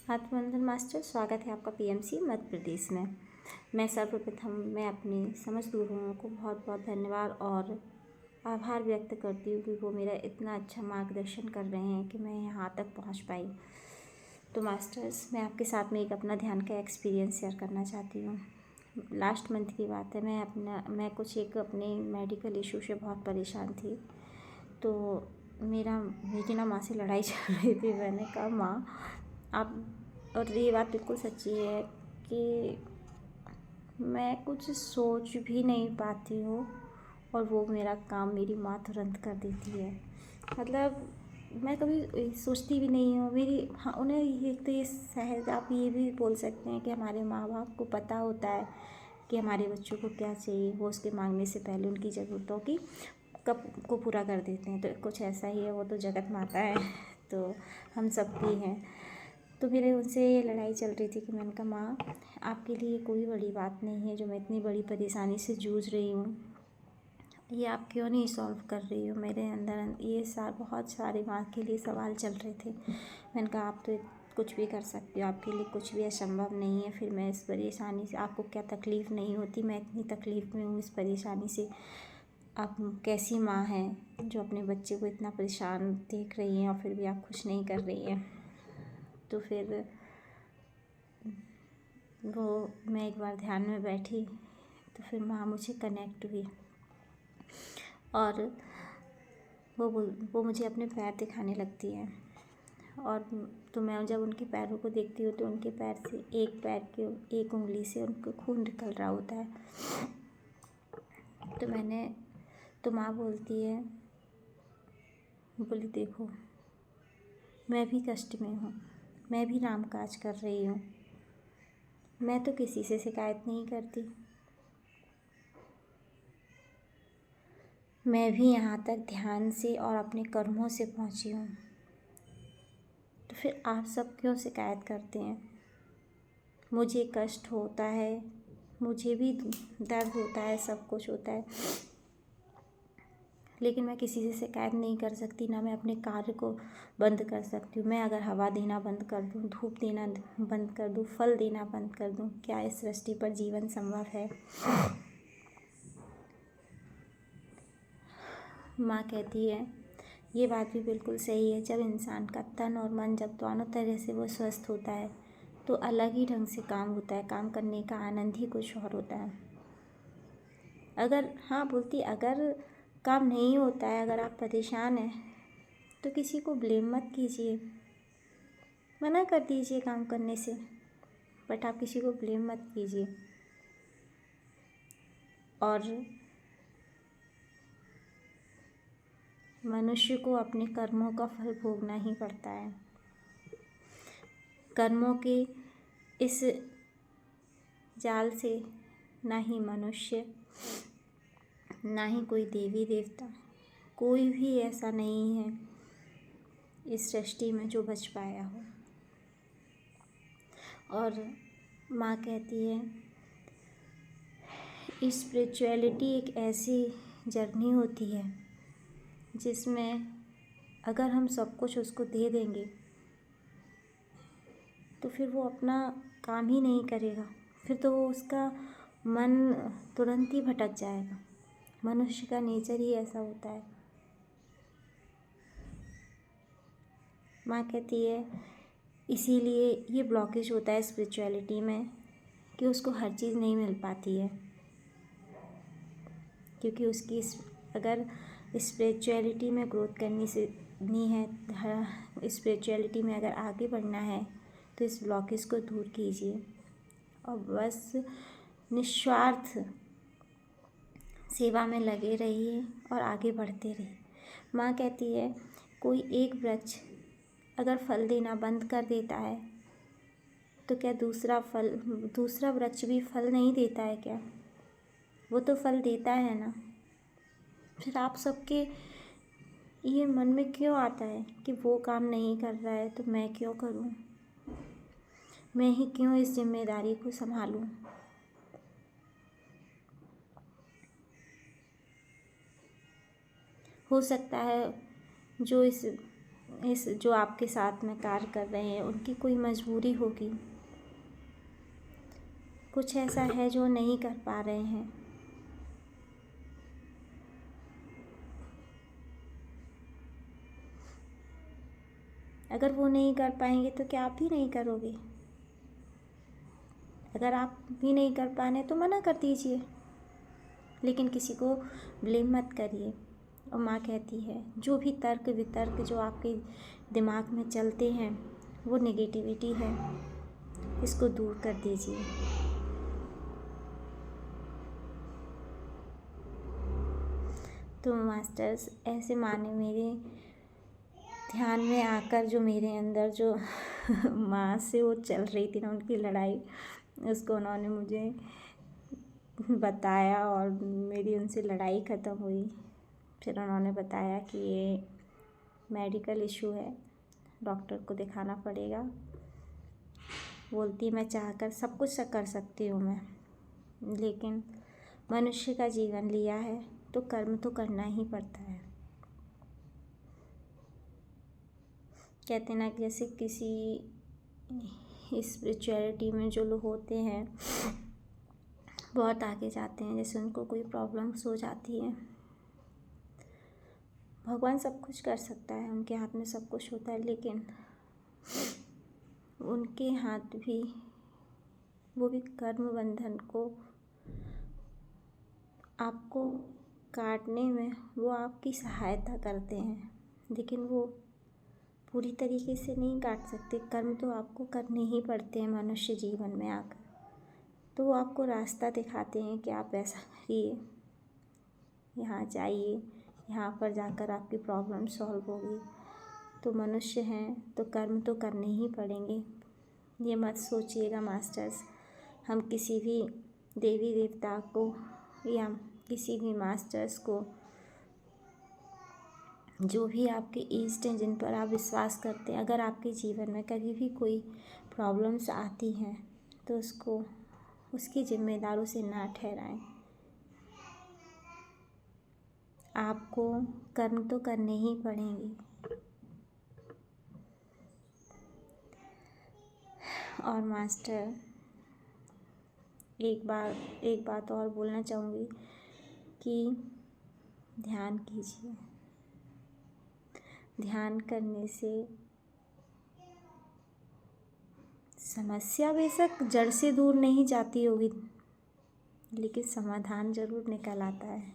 आत्मवंदन master, स्वागत है आपका पीएमसी मध्य प्रदेश में। मैं सर्वप्रथम अपनी समस्त गुरुओं को बहुत बहुत धन्यवाद और आभार व्यक्त करती हूँ कि वो मेरा इतना अच्छा मार्गदर्शन कर रहे हैं कि मैं यहाँ तक पहुँच पाई। तो मास्टर्स, मैं आपके साथ में एक अपना ध्यान का एक्सपीरियंस शेयर करना चाहती हूँ। लास्ट मंथ की बात है, मैं कुछ एक अपने मेडिकल इशू से बहुत परेशान थी। तो मेरी ना माँ से लड़ाई चल रही थी। मैंने कहा, माँ आप, और ये बात बिल्कुल सच्ची है कि मैं कुछ सोच भी नहीं पाती हूँ और वो मेरा काम मेरी माँ तुरंत कर देती है। मतलब मैं कभी सोचती भी नहीं हूँ। हाँ, उन्हें ये तो ये सहज, आप ये भी बोल सकते हैं कि हमारे माँ बाप को पता होता है कि हमारे बच्चों को क्या चाहिए। वो उसके मांगने से पहले उनकी ज़रूरतों को पूरा कर देते हैं। तो कुछ ऐसा ही है, वो तो जगत माता है, तो हम सबकी हैं। तो मेरे उनसे ये लड़ाई चल रही थी कि मैंने कहा, माँ आपके लिए कोई बड़ी बात नहीं है जो मैं इतनी बड़ी परेशानी से जूझ रही हूँ, ये आप क्यों नहीं सॉल्व कर रही हो। मेरे अंदर ये बहुत सारे माँ के लिए सवाल चल रहे थे। मैंने कहा, आप तो कुछ भी कर सकती हो, आपके लिए कुछ भी असंभव नहीं है। फिर मैं इस परेशानी से, आपको क्या तकलीफ़ नहीं होती, मैं इतनी तकलीफ़ में हूँ इस परेशानी से। आप कैसी माँ हैं जो अपने बच्चे को इतना परेशान देख रही हैं और फिर भी आप कुछ नहीं कर रही हैं। तो फिर मैं एक बार ध्यान में बैठी, तो फिर माँ मुझे कनेक्ट हुई और वो मुझे अपने पैर दिखाने लगती है। और तो मैं जब उनके पैरों को देखती हूँ तो उनके पैर से पैर के एक उंगली से उनको खून निकल रहा होता है। तो माँ बोलती है, बोली, देखो मैं भी कष्ट में हूँ, मैं भी नाम काज कर रही हूँ, मैं तो किसी से शिकायत नहीं करती, मैं भी यहाँ तक ध्यान से और अपने कर्मों से पहुँची हूँ। तो फिर आप सब क्यों शिकायत करते हैं। मुझे कष्ट होता है, मुझे भी दर्द होता है, सब कुछ होता है, लेकिन मैं किसी से शिकायत नहीं कर सकती, ना मैं अपने कार्य को बंद कर सकती हूँ। मैं अगर हवा देना बंद कर दूँ, धूप देना बंद कर दूँ, फल देना बंद कर दूँ, क्या इस सृष्टि पर जीवन संभव है। माँ कहती है, ये बात भी बिल्कुल सही है। जब इंसान का तन और मन जब दोनों तरह से वो स्वस्थ होता है तो अलग ही ढंग से काम होता है, काम करने का आनंद ही कुछ और होता है। अगर काम नहीं होता है, अगर आप परेशान हैं तो किसी को ब्लेम मत कीजिए, मना कर दीजिए काम करने से, बट आप किसी को ब्लेम मत कीजिए। और मनुष्य को अपने कर्मों का फल भोगना ही पड़ता है। कर्मों के इस जाल से ना ही मनुष्य, ना ही कोई देवी देवता, कोई भी ऐसा नहीं है इस सृष्टि में जो बच पाया हो। और माँ कहती है, स्पिरिचुअलिटी एक ऐसी जर्नी होती है जिसमें अगर हम सब कुछ उसको दे देंगे तो फिर वो अपना काम ही नहीं करेगा, फिर तो उसका मन तुरंत ही भटक जाएगा। मनुष्य का नेचर ही ऐसा होता है। माँ कहती है, इसीलिए ये ब्लॉकेज होता है स्पिरिचुअलिटी में कि उसको हर चीज़ नहीं मिल पाती है, क्योंकि उसकी अगर स्पिरिचुअलिटी में ग्रोथ करनी है, स्पिरिचुअलिटी में अगर आगे बढ़ना है तो इस ब्लॉकेज को दूर कीजिए और बस निस्वार्थ सेवा में लगे रहिए और आगे बढ़ते रहिए। माँ कहती है, कोई एक वृक्ष अगर फल देना बंद कर देता है तो क्या दूसरा वृक्ष भी फल नहीं देता है क्या? वो तो फल देता है ना। फिर आप सबके ये मन में क्यों आता है कि वो काम नहीं कर रहा है तो मैं क्यों करूं, मैं ही क्यों इस जिम्मेदारी को संभालूं। हो सकता है जो इस इस जो आपके साथ में कार्य कर रहे हैं उनकी कोई मजबूरी होगी, कुछ ऐसा है जो नहीं कर पा रहे हैं। अगर वो नहीं कर पाएंगे तो क्या आप भी नहीं करोगे? अगर आप भी नहीं कर पा रहे तो मना कर दीजिए, लेकिन किसी को ब्लेम मत करिए। और माँ कहती है जो भी तर्क वितर्क जो आपके दिमाग में चलते हैं वो नेगेटिविटी है, इसको दूर कर दीजिए। तो मास्टर्स ऐसे माने मेरे ध्यान में आकर जो मेरे अंदर जो माँ से वो चल रही थी ना उनकी लड़ाई, उसको उन्होंने मुझे बताया और मेरी उनसे लड़ाई ख़त्म हुई। फिर उन्होंने बताया कि ये मेडिकल इशू है, डॉक्टर को दिखाना पड़ेगा। बोलती मैं चाहकर सब कुछ कर सकती हूँ मैं, लेकिन मनुष्य का जीवन लिया है तो कर्म तो करना ही पड़ता है। कहते ना कि जैसे किसी स्पिरिचुअलिटी में जो लोग होते हैं बहुत आगे जाते हैं, जैसे उनको कोई प्रॉब्लम्स हो जाती है, भगवान सब कुछ कर सकता है, उनके हाथ में सब कुछ होता है, लेकिन उनके हाथ भी वो भी कर्म बंधन को आपको काटने में वो आपकी सहायता करते हैं, लेकिन वो पूरी तरीके से नहीं काट सकते। कर्म तो आपको करने ही पड़ते हैं मनुष्य जीवन में आकर। तो वो आपको रास्ता दिखाते हैं कि आप ऐसा करिए, यहाँ जाइए, यहाँ पर जाकर आपकी प्रॉब्लम सॉल्व होगी। तो मनुष्य हैं तो कर्म तो करने ही पड़ेंगे। ये मत सोचिएगा मास्टर्स हम किसी भी देवी देवता को या किसी भी मास्टर्स को, जो भी आपके इष्ट हैं जिन पर आप विश्वास करते हैं, अगर आपके जीवन में कभी भी कोई प्रॉब्लम्स आती हैं तो उसको उसकी जिम्मेदारों से ना ठहराएं। आपको कर्म तो करने ही पड़ेंगे। और मास्टर एक बात और बोलना चाहूँगी कि ध्यान कीजिए। ध्यान करने से समस्या बेशक जड़ से दूर नहीं जाती होगी, लेकिन समाधान ज़रूर निकल आता है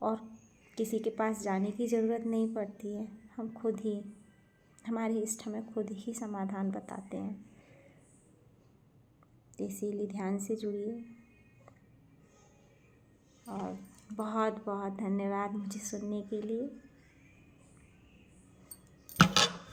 और किसी के पास जाने की ज़रूरत नहीं पड़ती है। हम खुद ही, हमारे इष्ट हमें खुद ही समाधान बताते हैं। इसीलिए ध्यान से जुड़िए। और बहुत बहुत धन्यवाद मुझे सुनने के लिए।